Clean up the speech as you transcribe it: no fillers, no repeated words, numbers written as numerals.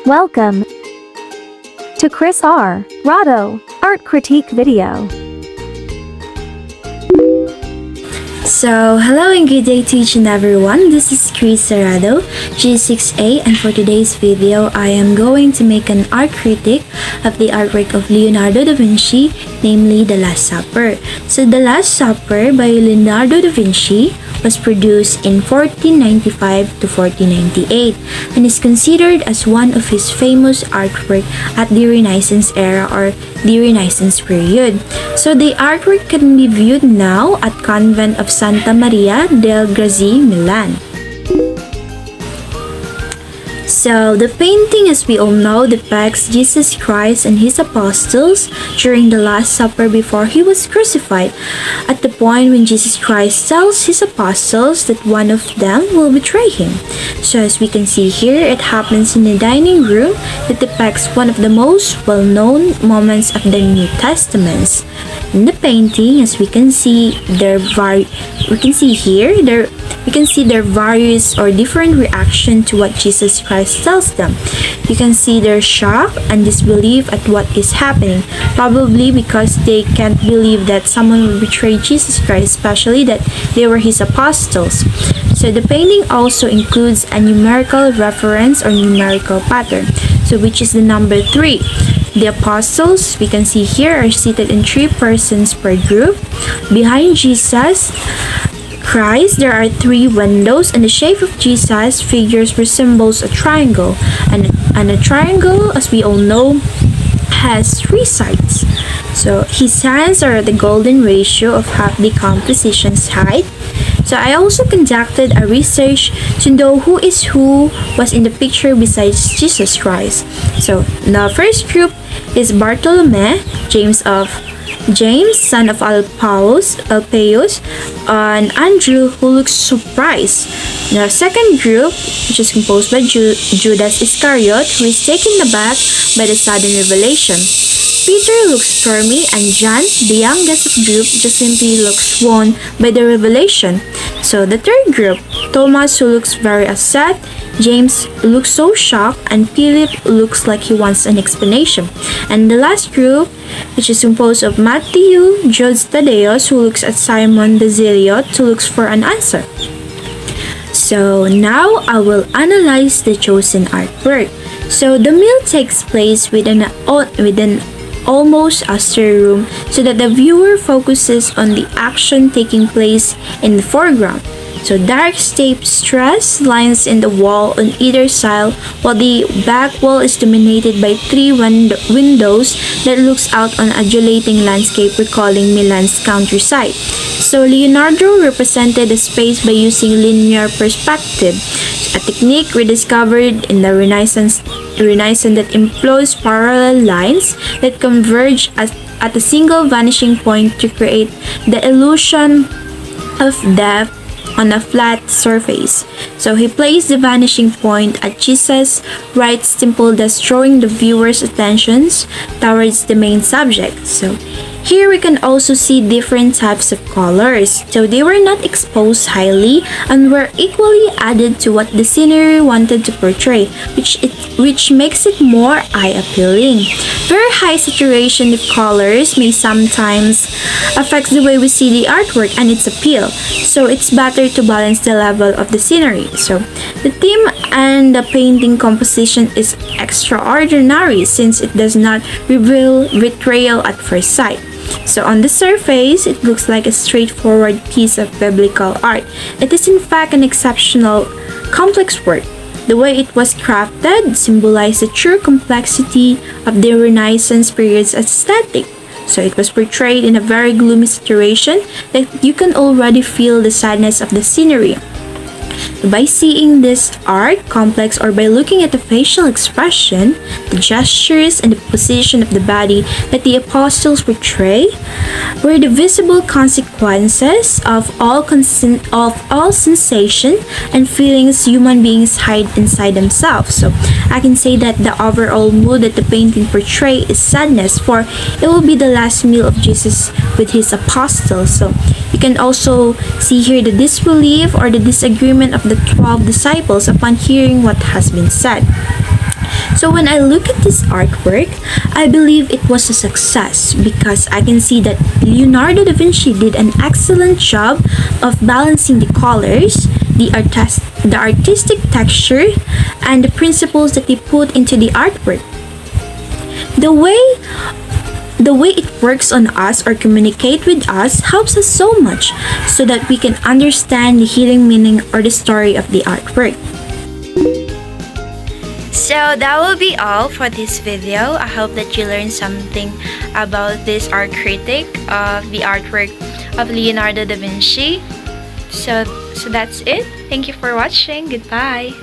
Welcome to Chris R. Rado Art Critique video. So, hello and good day to each and everyone. This is Chris Rado, GE6-A, and for today's video, I am going to make an art critique of the artwork of Leonardo da Vinci, namely The Last Supper. So, The Last Supper by Leonardo da Vinci was produced in 1495 to 1498 and is considered as one of his famous artwork at the Renaissance era or the Renaissance period. So the artwork can be viewed now at Convent of Santa Maria del Grazie, Milan. So, the painting, as we all know, depicts Jesus Christ and his apostles during the Last Supper before he was crucified, at the point when Jesus Christ tells his apostles that one of them will betray him. So, as we can see here, it happens in the dining room that depicts one of the most well-known moments of the New Testaments. In the painting, as we can see, there various or different reaction to what Jesus Christ tells them. You can see their shock and disbelief at what is happening, probably because they can't believe that someone will betray Jesus Christ, especially that they were his apostles. So the painting also includes a numerical reference or numerical pattern, so which is the number 3. The apostles, we can see here, are seated in 3 persons per group. Behind Jesus Christ, there are 3 windows, and the shape of Jesus' figures resembles a triangle. And a triangle, as we all know, has 3 sides. So his hands are at the golden ratio of half the composition's height. So I also conducted a research to know who was in the picture besides Jesus Christ. So the first group is Bartolome, James, son of Alpaeus, and Andrew, who looks surprised. The second group, which is composed by Judas Iscariot, who is taken aback by the sudden revelation. Peter looks stormy, and John, the youngest of the group, just simply looks won by the revelation. So the third group, Thomas, who looks very upset, James looks so shocked, and Philip looks like he wants an explanation. And the last group, which is composed of Matthew, Jude Thaddeus, who looks at Simon the Zealot, who looks for an answer. So now I will analyze the chosen artwork. So the meal takes place within an almost austere room, so that the viewer focuses on the action taking place in the foreground. So dark stressed lines in the wall on either side, while the back wall is dominated by 3 windows that looks out on undulating landscape recalling Milan's countryside. So Leonardo represented the space by using linear perspective, a technique rediscovered in the Renaissance that employs parallel lines that converge at a single vanishing point to create the illusion of depth on a flat surface. So he placed the vanishing point at Jesus' right temple, thus drawing the viewer's attentions towards the main subject. So here we can also see different types of colors. So they were not exposed highly and were equally added to what the scenery wanted to portray, which makes it more eye-appealing. Very high saturation of colors may sometimes affect the way we see the artwork and its appeal. So it's better to balance the level of the scenery. So the theme and the painting composition is extraordinary since it does not reveal betrayal at first sight. So on the surface, it looks like a straightforward piece of biblical art. It is in fact an exceptional, complex work. The way it was crafted symbolized the true complexity of the Renaissance period's aesthetic. So it was portrayed in a very gloomy situation that you can already feel the sadness of the scenery. By seeing this art complex or by looking at the facial expression, the gestures, and the position of the body that the apostles portray were the visible consequences of all sensation and feelings human beings hide inside themselves. So I can say that the overall mood that the painting portrays is sadness, for it will be the last meal of Jesus with his apostles. So you can also see here the disbelief or the disagreement of the 12 disciples upon hearing what has been said. So So when I look at this artwork, I believe it was a success because I can see that Leonardo da Vinci did an excellent job of balancing the colors, the artistic texture, and the principles that he put into the artwork. The way it works on us or communicate with us helps us so much so that we can understand the hidden meaning or the story of the artwork. So that will be all for this video. I hope that you learned something about this art critic of the artwork of Leonardo da Vinci. So that's it. Thank you for watching. Goodbye.